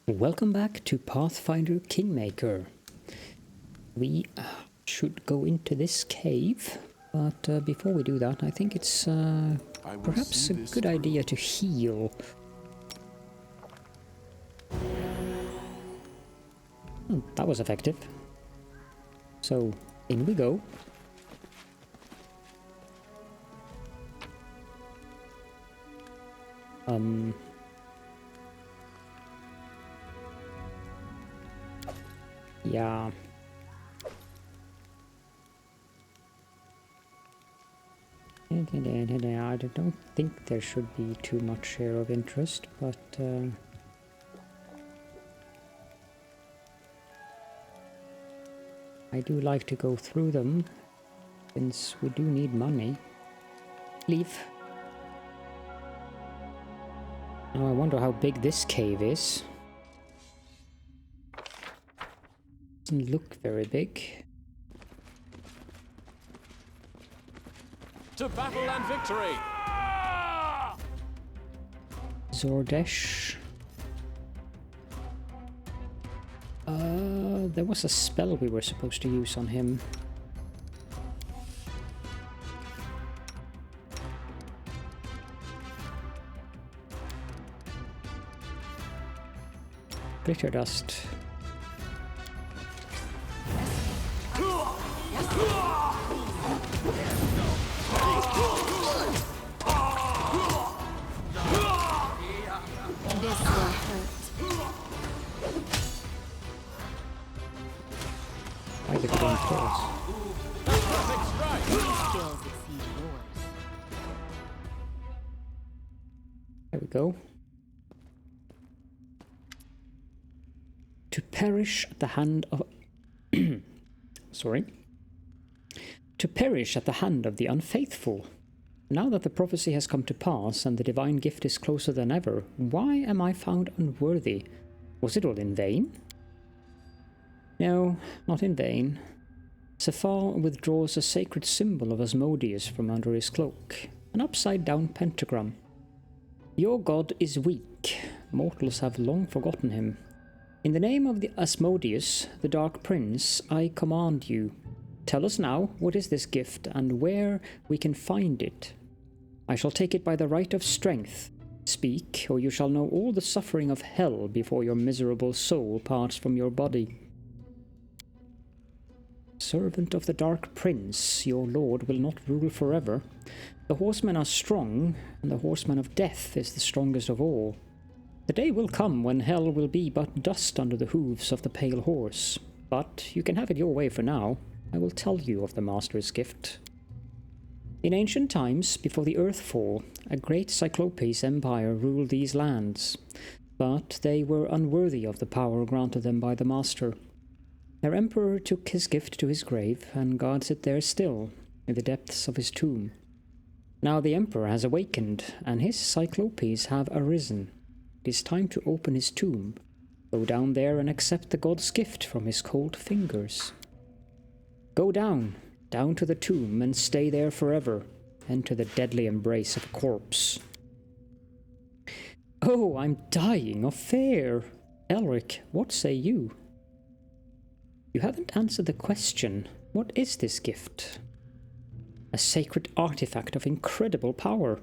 Welcome back to Pathfinder Kingmaker. We should go into this cave, but before we do that, I think it's perhaps a good idea to heal. Oh, that was effective. So, in we go. Yeah. I don't think there should be too much here of interest, but I do like to go through them, since we do need money. Leave. Now I wonder how big this cave is. Doesn't look very big. To battle and victory! Zordesh. There was a spell we were supposed to use on him. Glitter dust. There we go. To perish at the hand of... Sorry. To perish at the hand of the unfaithful. Now that the prophecy has come to pass and the divine gift is closer than ever, why am I found unworthy? Was it all in vain? No, not in vain. Cephal withdraws a sacred symbol of Asmodeus from under his cloak, an upside-down pentagram. Your god is weak. Mortals have long forgotten him. In the name of the Asmodeus, the Dark Prince, I command you. Tell us now what is this gift and where we can find it. I shall take it by the right of strength. Speak, or you shall know all the suffering of hell before your miserable soul parts from your body. Servant of the Dark Prince, your lord will not rule forever. The horsemen are strong, and the horseman of death is the strongest of all. The day will come when hell will be but dust under the hooves of the pale horse. But you can have it your way for now. I will tell you of the Master's gift. In ancient times, before the Earthfall, a great Cyclopes empire ruled these lands. But they were unworthy of the power granted them by the Master. Their emperor took his gift to his grave and guards it there still, in the depths of his tomb. Now the emperor has awakened, and his Cyclopes have arisen. It is time to open his tomb, go down there and accept the god's gift from his cold fingers. Go down to the tomb and stay there forever, enter the deadly embrace of a corpse. Oh, I'm dying of fear. Elric, what say you? You haven't answered the question. What is this gift? A sacred artifact of incredible power.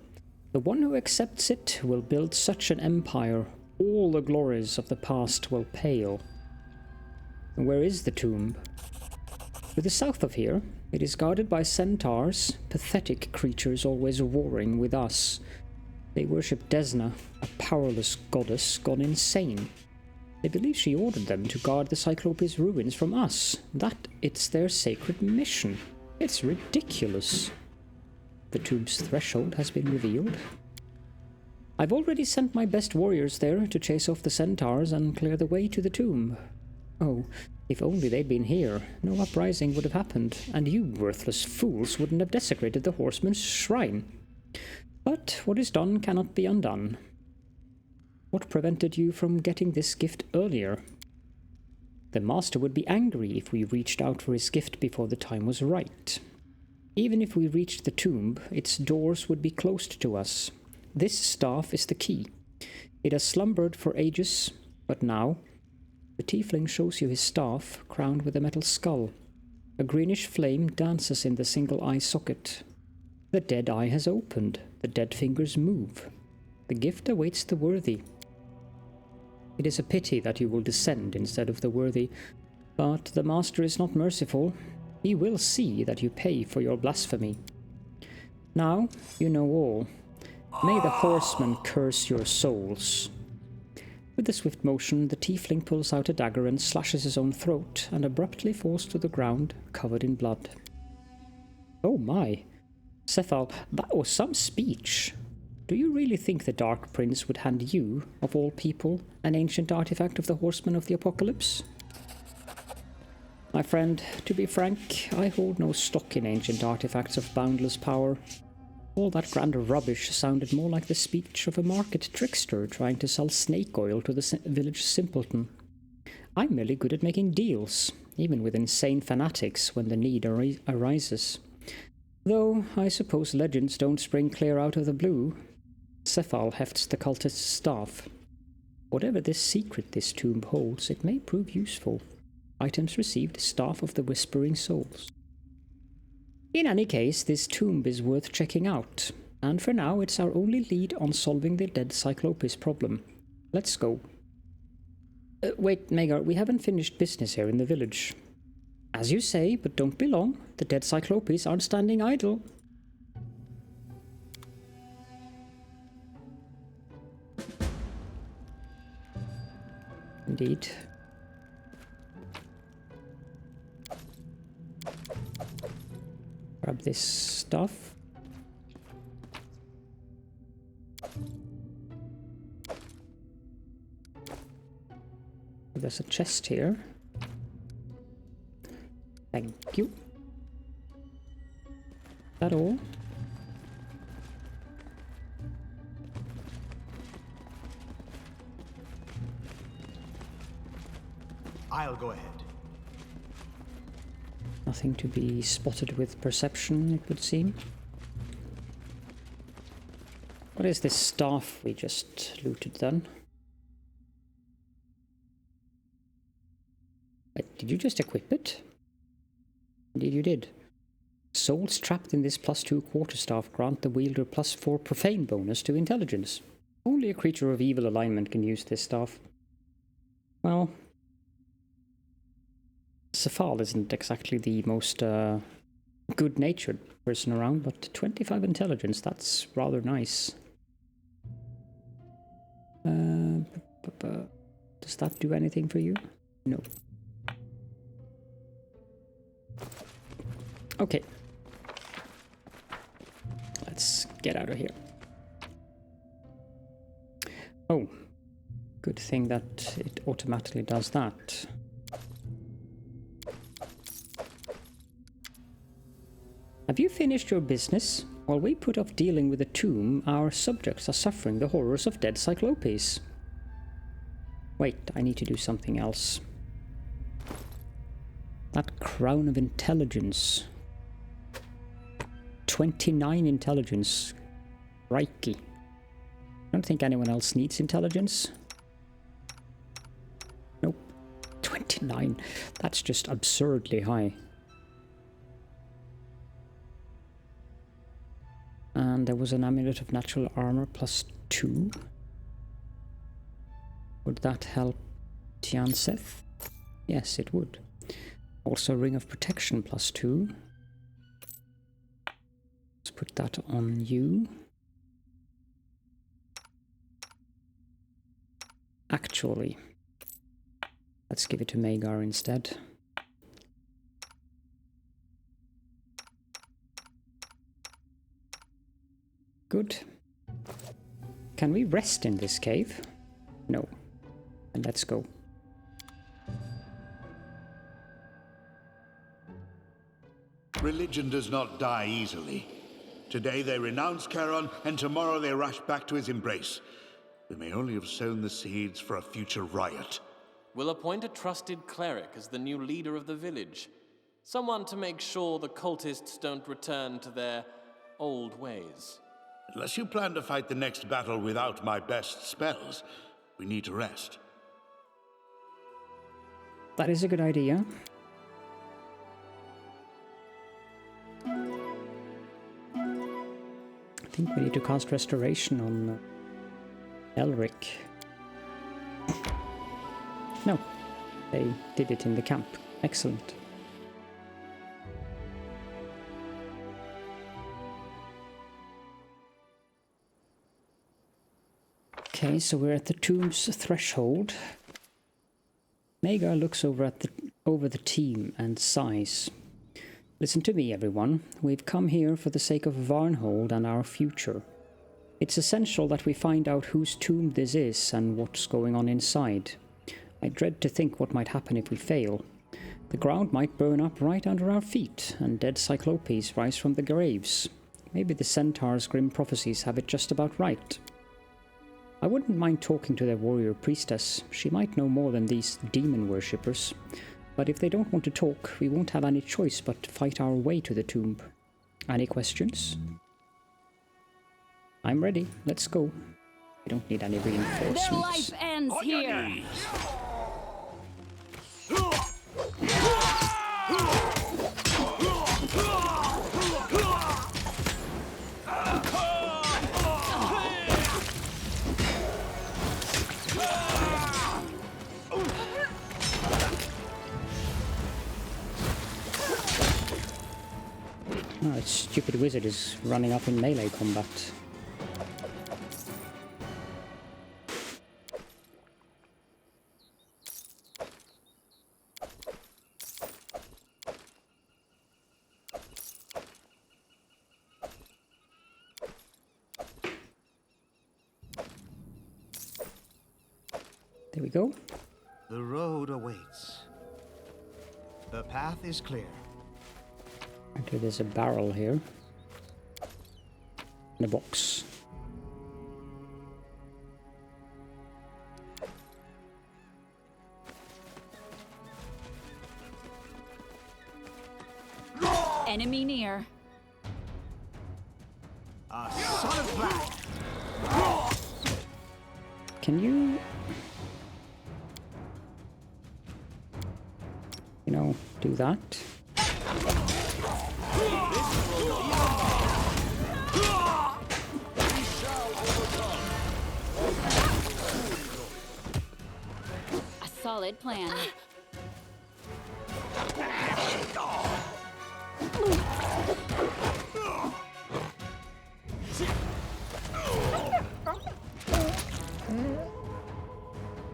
The one who accepts it will build such an empire, all the glories of the past will pale. And where is the tomb? To the south of here, it is guarded by centaurs, pathetic creatures always warring with us. They worship Desna, a powerless goddess gone insane. They believe she ordered them to guard the Cyclopes ruins from us, that it's their sacred mission. It's ridiculous. The tomb's threshold has been revealed. I've already sent my best warriors there to chase off the centaurs and clear the way to the tomb. Oh, if only they'd been here, no uprising would have happened, and you worthless fools wouldn't have desecrated the horseman's shrine. But what is done cannot be undone. What prevented you from getting this gift earlier? The Master would be angry if we reached out for his gift before the time was right. Even if we reached the tomb, its doors would be closed to us. This staff is the key. It has slumbered for ages. But now, the tiefling shows you his staff, crowned with a metal skull. A greenish flame dances in the single eye socket. The dead eye has opened. The dead fingers move. The gift awaits the worthy. It is a pity that you will descend instead of the worthy, but the master is not merciful. He will see that you pay for your blasphemy. Now you know all. May the horseman curse your souls. With a swift motion, the tiefling pulls out a dagger and slashes his own throat, and abruptly falls to the ground, covered in blood. Oh my! Cephal, that was some speech. Do you really think the Dark Prince would hand you, of all people, an ancient artifact of the Horsemen of the Apocalypse? My friend, to be frank, I hold no stock in ancient artifacts of boundless power. All that grand rubbish sounded more like the speech of a market trickster trying to sell snake oil to the village simpleton. I'm merely good at making deals, even with insane fanatics when the need arises. Though, I suppose legends don't spring clear out of the blue. Cephal hefts the cultist's staff. Whatever this secret this tomb holds, it may prove useful. Items received, Staff of the Whispering Souls. In any case, this tomb is worth checking out, and for now it's our only lead on solving the dead Cyclopes problem. Let's go. Wait, Magar, we haven't finished business here in the village. As you say, but don't be long. The dead Cyclopes aren't standing idle. Indeed. Grab this stuff. There's a chest here. Thank you. That all? I'll go ahead. Nothing to be spotted with perception, it would seem. What is this staff we just looted then? Wait, did you just equip it? Indeed you did. Souls trapped in this +2 quarterstaff grant the wielder +4 profane bonus to intelligence. Only a creature of evil alignment can use this staff. Well, Cephal isn't exactly the most good-natured person around, but 25 intelligence, that's rather nice. Does that do anything for you? No. Okay. Let's get out of here. Oh, good thing that it automatically does that. Have you finished your business? While we put off dealing with the tomb, our subjects are suffering the horrors of dead Cyclopes. Wait, I need to do something else. That crown of intelligence. 29 intelligence. Crikey. I don't think anyone else needs intelligence. Nope. 29. That's just absurdly high. And there was an Amulet of Natural Armor +2. Would that help Tianseth? Yes, it would. Also Ring of Protection +2. Let's put that on you. Actually, let's give it to Magar instead. Good. Can we rest in this cave? No. And let's go. Religion does not die easily. Today they renounce Charon, and tomorrow they rush back to his embrace. We may only have sown the seeds for a future riot. We'll appoint a trusted cleric as the new leader of the village. Someone to make sure the cultists don't return to their old ways. Unless you plan to fight the next battle without my best spells, we need to rest. That is a good idea. I think we need to cast Restoration on Elric. No, they did it in the camp. Excellent. Okay, so we're at the tomb's threshold. Magar looks over the team and sighs. Listen to me, everyone. We've come here for the sake of Varnhold and our future. It's essential that we find out whose tomb this is and what's going on inside. I dread to think what might happen if we fail. The ground might burn up right under our feet, and dead cyclopes rise from the graves. Maybe the centaur's grim prophecies have it just about right. I wouldn't mind talking to their warrior priestess. She might know more than these demon worshippers. But if they don't want to talk, we won't have any choice but to fight our way to the tomb. Any questions? I'm ready. Let's go. We don't need any reinforcements. Their life ends here. Oh, that stupid wizard is running up in melee combat. There we go. The road awaits. The path is clear. Okay, there's a barrel here. And a box. Enemy near. A solid plan. Can you... do that? A solid plan.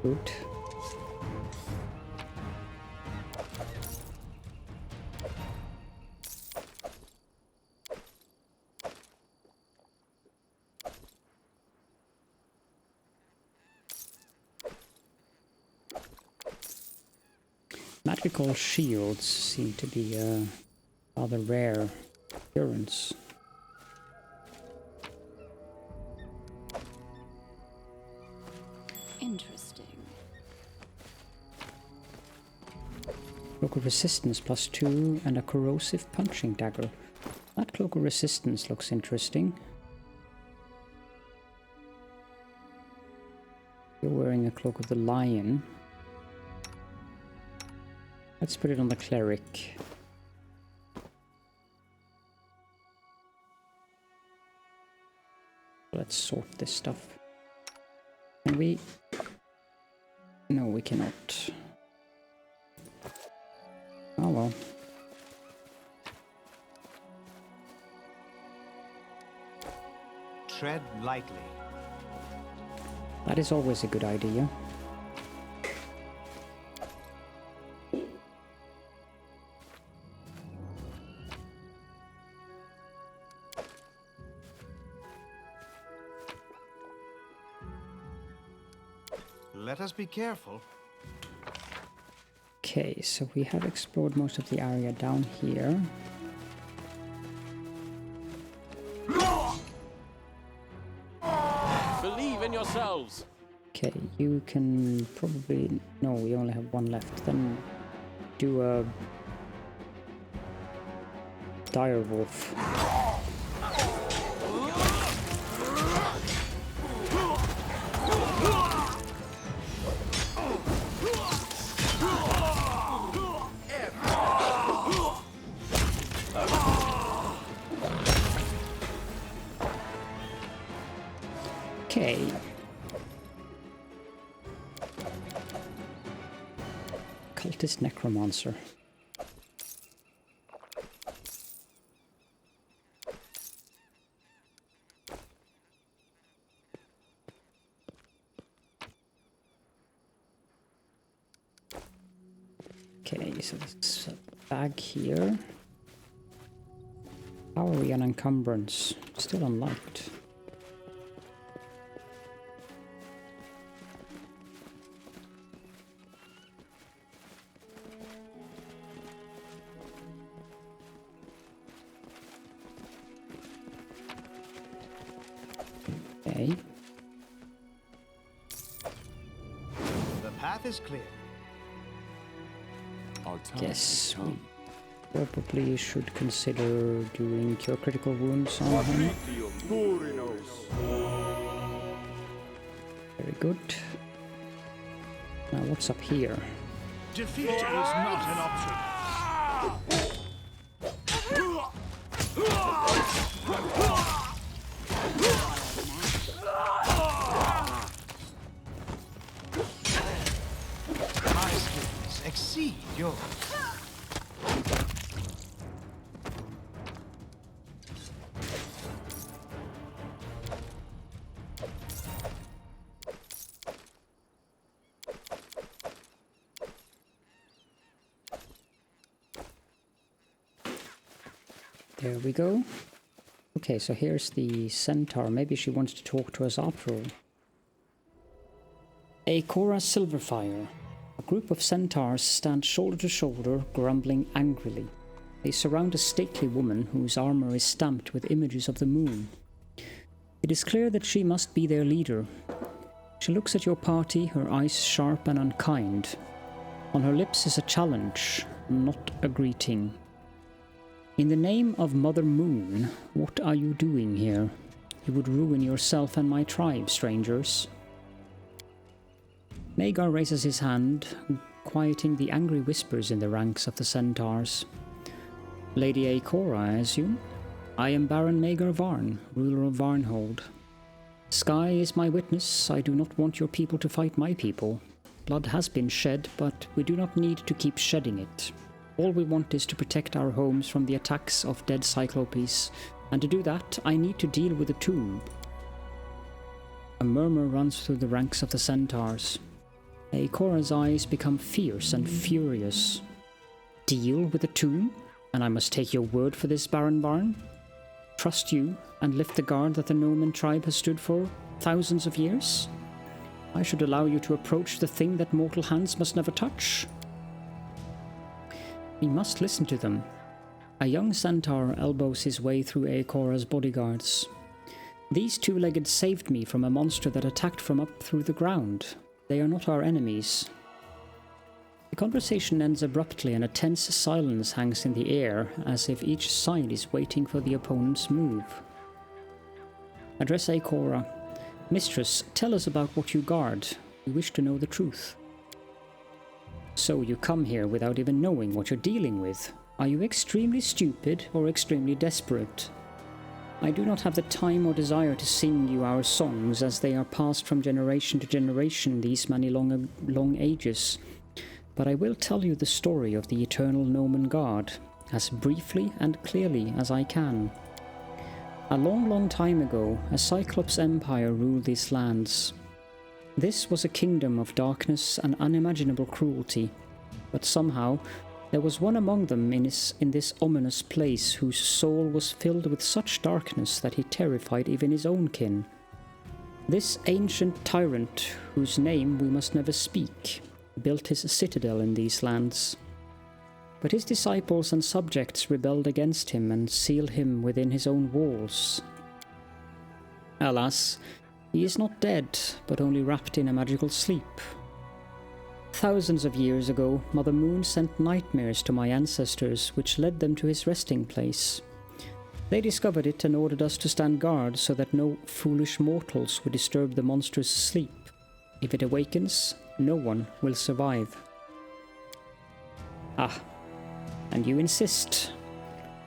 Good. Magical shields seem to be a rather rare occurrence. Interesting. Cloak of Resistance +2 and a corrosive punching dagger. That Cloak of Resistance looks interesting. You're wearing a Cloak of the Lion. Let's put it on the cleric. Let's sort this stuff. Can we? No, we cannot. Oh well. Tread lightly. That is always a good idea. Let us be careful. Okay, so we have explored most of the area down here. Believe in yourselves. Okay, you can probably... No, we only have one left. Then do a... Direwolf. Okay. Cultist Necromancer. Okay, so there's a bag here. How are we on encumbrance? Still unlocked. Okay. The path is clear. Guess we probably should consider doing cure critical wounds on him. Very good. Now what's up here? Defeat is not an option. My skills exceed yours. There we go. Okay, so here's the centaur. Maybe she wants to talk to us after all. Akora Silverfire. A group of centaurs stand shoulder to shoulder, grumbling angrily. They surround a stately woman whose armor is stamped with images of the moon. It is clear that she must be their leader. She looks at your party, her eyes sharp and unkind. On her lips is a challenge, not a greeting. In the name of Mother Moon, what are you doing here? You would ruin yourself and my tribe, strangers. Magar raises his hand, quieting the angry whispers in the ranks of the centaurs. Lady Akora, I assume? I am Baron Magar Varn, ruler of Varnhold. Sky is my witness. I do not want your people to fight my people. Blood has been shed, but we do not need to keep shedding it. All we want is to protect our homes from the attacks of dead Cyclopes, and to do that, I need to deal with the tomb. A murmur runs through the ranks of the centaurs. Akora's eyes become fierce and furious. Deal with the tomb? And I must take your word for this, Baron Varn? Trust you, and lift the guard that the Gnomon tribe has stood for thousands of years? I should allow you to approach the thing that mortal hands must never touch? We must listen to them. A young centaur elbows his way through Akora's bodyguards. These two-legged saved me from a monster that attacked from up through the ground. They are not our enemies. The conversation ends abruptly and a tense silence hangs in the air, as if each side is waiting for the opponent's move. Address Akora. Mistress, tell us about what you guard. We wish to know the truth. So you come here without even knowing what you're dealing with. Are you extremely stupid or extremely desperate? I do not have the time or desire to sing you our songs, as they are passed from generation to generation these many long ages. But I will tell you the story of the eternal Gnomon God, as briefly and clearly as I can. A long time ago, a Cyclops empire ruled these lands. This was a kingdom of darkness and unimaginable cruelty, but somehow there was one among them in this ominous place whose soul was filled with such darkness that he terrified even his own kin. This ancient tyrant, whose name we must never speak, built his citadel in these lands. But his disciples and subjects rebelled against him and sealed him within his own walls. Alas, he is not dead, but only wrapped in a magical sleep. Thousands of years ago, Mother Moon sent nightmares to my ancestors, which led them to his resting place. They discovered it and ordered us to stand guard so that no foolish mortals would disturb the monster's sleep. If it awakens, no one will survive. Ah, and you insist,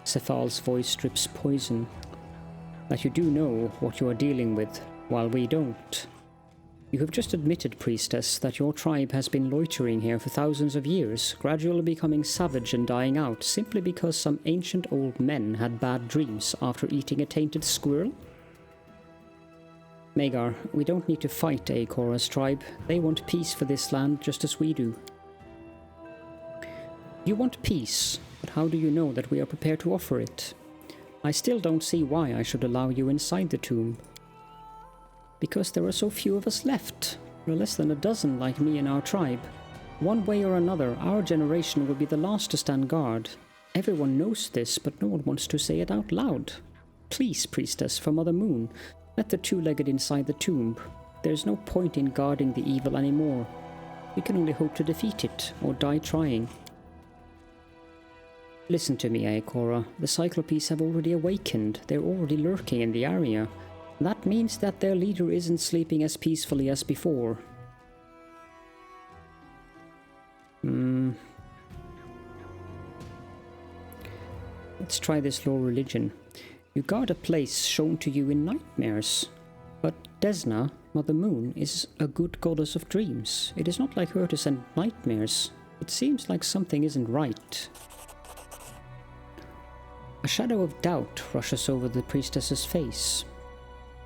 Cephal's voice drips poison, that you do know what you are dealing with, while we don't. You have just admitted, priestess, that your tribe has been loitering here for thousands of years, gradually becoming savage and dying out, simply because some ancient old men had bad dreams after eating a tainted squirrel? Magar, we don't need to fight Akora's tribe. They want peace for this land just as we do. You want peace, but how do you know that we are prepared to offer it? I still don't see why I should allow you inside the tomb. Because there are so few of us left. There are less than a dozen like me in our tribe. One way or another, our generation will be the last to stand guard. Everyone knows this, but no one wants to say it out loud. Please, priestess, for Mother Moon, let the two-legged inside the tomb. There's no point in guarding the evil anymore. We can only hope to defeat it, or die trying. Listen to me, Aekora. The Cyclopes have already awakened. They're already lurking in the area. That means that their leader isn't sleeping as peacefully as before. Let's try this low religion. You guard a place shown to you in nightmares. But Desna, Mother Moon, is a good goddess of dreams. It is not like her to send nightmares. It seems like something isn't right. A shadow of doubt rushes over the priestess's face.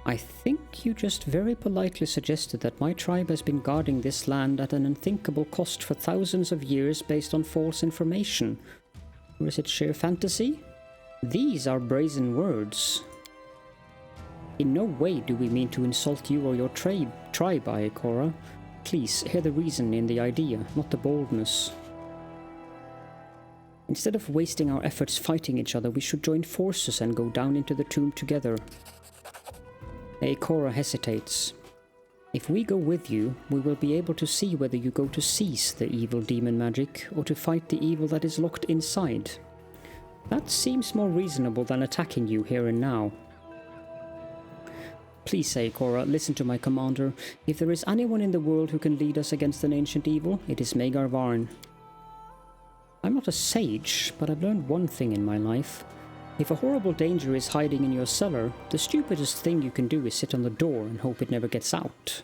I think you just very politely suggested that my tribe has been guarding this land at an unthinkable cost for thousands of years based on false information. Or is it sheer fantasy? These are brazen words. In no way do we mean to insult you or your tribe, Aekora. Please, hear the reason in the idea, not the boldness. Instead of wasting our efforts fighting each other, we should join forces and go down into the tomb together. Aekora hesitates. If we go with you, we will be able to see whether you go to seize the evil demon magic or to fight the evil that is locked inside. That seems more reasonable than attacking you here and now. Please, Aekora, listen to my commander. If there is anyone in the world who can lead us against an ancient evil, it is Magar Varn. I'm not a sage, but I've learned one thing in my life. If a horrible danger is hiding in your cellar, the stupidest thing you can do is sit on the door and hope it never gets out.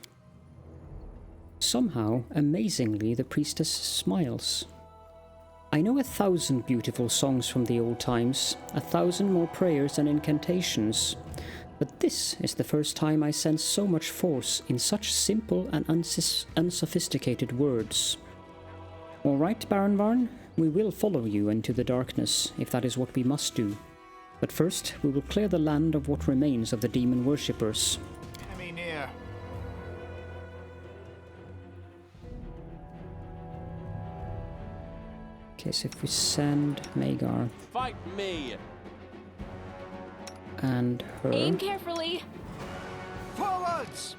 Somehow, amazingly, the priestess smiles. I know 1,000 beautiful songs from the old times, 1,000 more prayers and incantations, but this is the first time I sense so much force in such simple and unsophisticated words. All right, Baron Varn, we will follow you into the darkness, if that is what we must do. But first, we will clear the land of what remains of the demon worshippers. Enemy near. Okay, so if we send Magar Fight me! and her... Aim carefully. Forwards!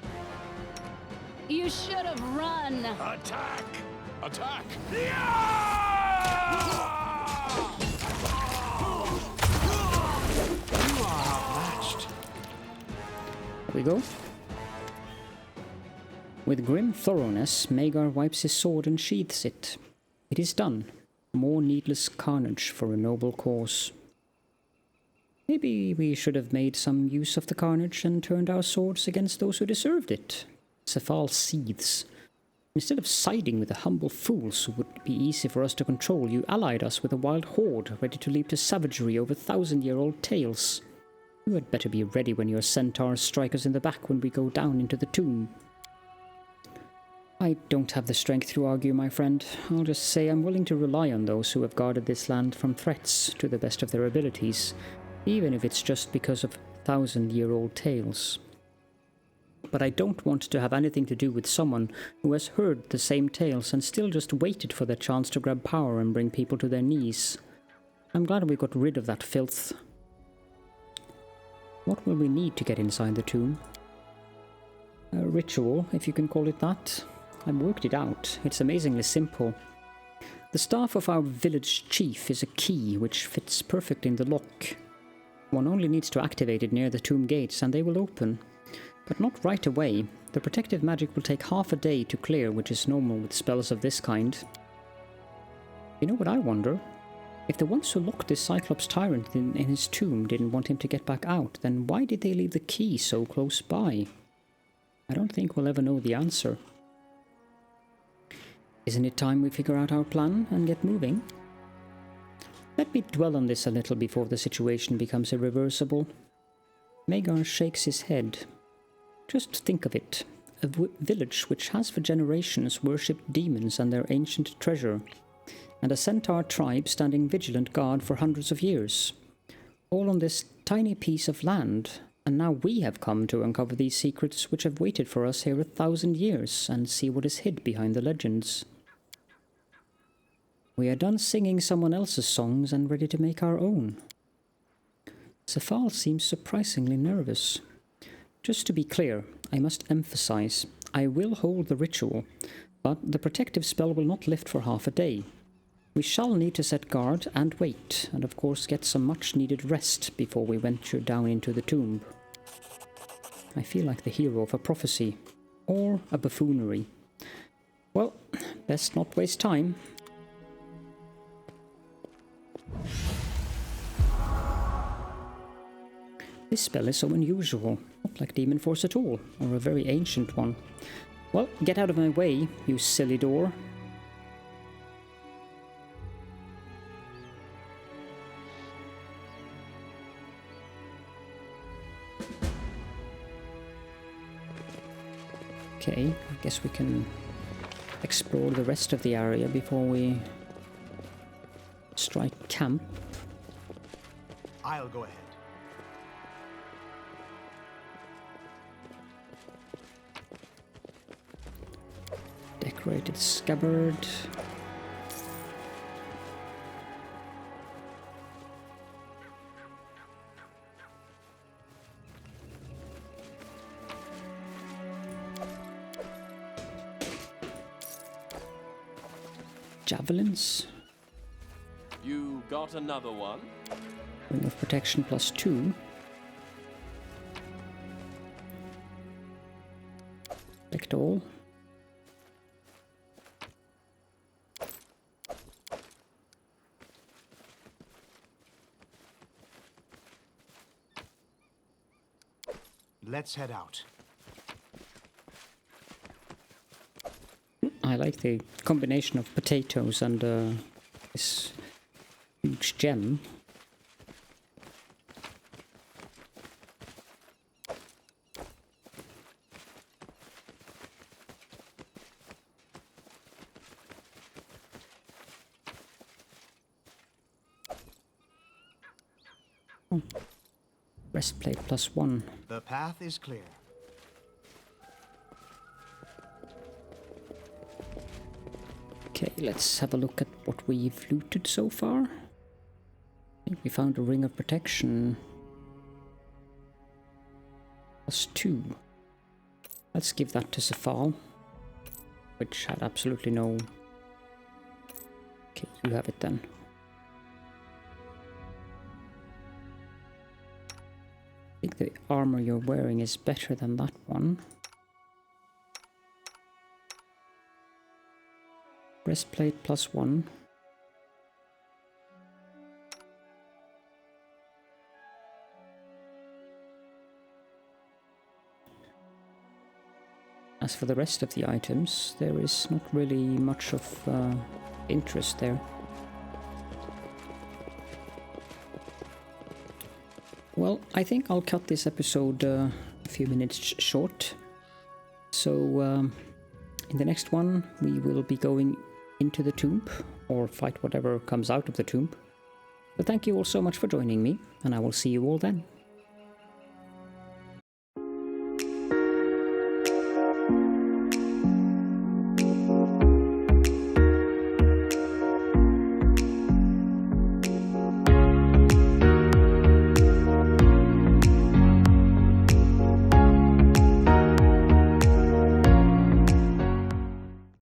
You should have run. Attack! Attack! You are outmatched. There we go. With grim thoroughness, Magar wipes his sword and sheathes it. It is done. More needless carnage for a noble cause. Maybe we should have made some use of the carnage and turned our swords against those who deserved it. Cephal seethes. Instead of siding with the humble fools who would be easy for us to control, you allied us with a wild horde ready to leap to savagery over 1,000-year-old tales. You had better be ready when your centaurs strike us in the back when we go down into the tomb. I don't have the strength to argue, my friend. I'll just say I'm willing to rely on those who have guarded this land from threats to the best of their abilities, even if it's just because of 1,000-year-old tales. But I don't want to have anything to do with someone who has heard the same tales and still just waited for their chance to grab power and bring people to their knees. I'm glad we got rid of that filth. What will we need to get inside the tomb? A ritual, if you can call it that. I've worked it out. It's amazingly simple. The staff of our village chief is a key which fits perfectly in the lock. One only needs to activate it near the tomb gates and they will open. But not right away. The protective magic will take half a day to clear, which is normal with spells of this kind. You know what I wonder? If the ones who locked this Cyclops tyrant in his tomb didn't want him to get back out, then why did they leave the key so close by? I don't think we'll ever know the answer. Isn't it time we figure out our plan and get moving? Let me dwell on this a little before the situation becomes irreversible. Magar shakes his head. Just think of it. A village which has for generations worshipped demons and their ancient treasure, and a centaur tribe standing vigilant guard for hundreds of years. All on this tiny piece of land, and now we have come to uncover these secrets which have waited for us here 1,000 years and see what is hid behind the legends. We are done singing someone else's songs and ready to make our own. Zafal seems surprisingly nervous. Just to be clear, I must emphasize, I will hold the ritual, but the protective spell will not lift for half a day. We shall need to set guard and wait, and of course get some much-needed rest before we venture down into the tomb. I feel like the hero of a prophecy, or a buffoonery. Well, best not waste time. This spell is so unusual, not like Demon Force at all, or a very ancient one. Well, get out of my way, you silly door. Okay, I guess we can explore the rest of the area before we strike camp. I'll go ahead. Decorated scabbard. Javelins. You got another one? Ring of Protection +2. Select all. Let's head out. I like the combination of potatoes and this huge gem. Oh. Breastplate +1. The path is clear. Okay, let's have a look at what we've looted so far. I think we found a ring of protection. +2. Let's give that to Zafal, which had absolutely no... Okay, you have it then. I think the armor you're wearing is better than that one. Breastplate +1. As for the rest of the items, there is not really much of interest there. Well, I think I'll cut this episode a few minutes short. So, in the next one, we will be going into the tomb, or fight whatever comes out of the tomb. But thank you all so much for joining me, and I will see you all then.